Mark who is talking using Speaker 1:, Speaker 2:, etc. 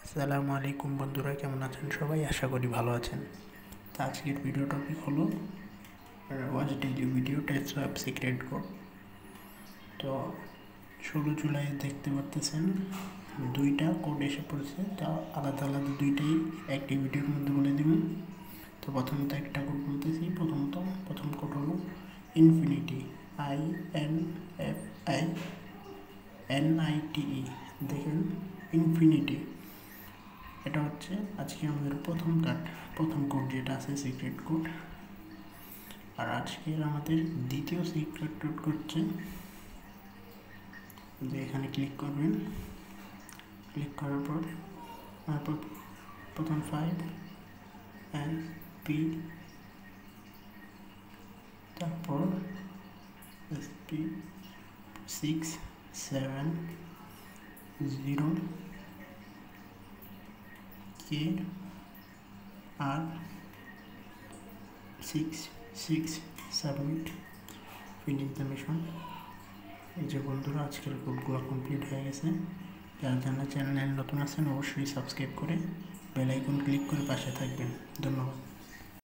Speaker 1: আসসালামু আলাইকুম বন্ধুরা, কেমন আছেন সবাই? আশা করি ভালো আছেন। তো আজকের ভিডিও টপিক হলো watch daily video test of secret code. তো 16 জুলাই দেখতে পাচ্ছেন দুইটা কোড এসে পড়েছে। তা আলাদা আলাদা দুইটাই একটি ভিডিওর মধ্যে বলে দিব। তো প্রথমত একটা কোড বলতেছি। প্রথম কোড হলো ইনফিনিটি, INFINITE। দেখেন ইনফিনিটি, এটা হচ্ছে আজকে আমাদের প্রথম কোড যেটা আছে সিক্রেট কোড। আর আজকের আমাদের দ্বিতীয় সিক্রেট কোড হচ্ছে যে এখানে ক্লিক করবেন। ক্লিক করার পর প্রথম 5 NP, তারপর SP 670 KR66 submit, finish the mission. এই যে বন্ধুরা, আজকের কোডগুলো কমপ্লিট হয়ে গেছে। যারা চ্যানেল নতুন আছেন অবশ্যই সাবস্ক্রাইব করে বেল আইকন ক্লিক করে পাশে থাকবেন। ধন্যবাদ।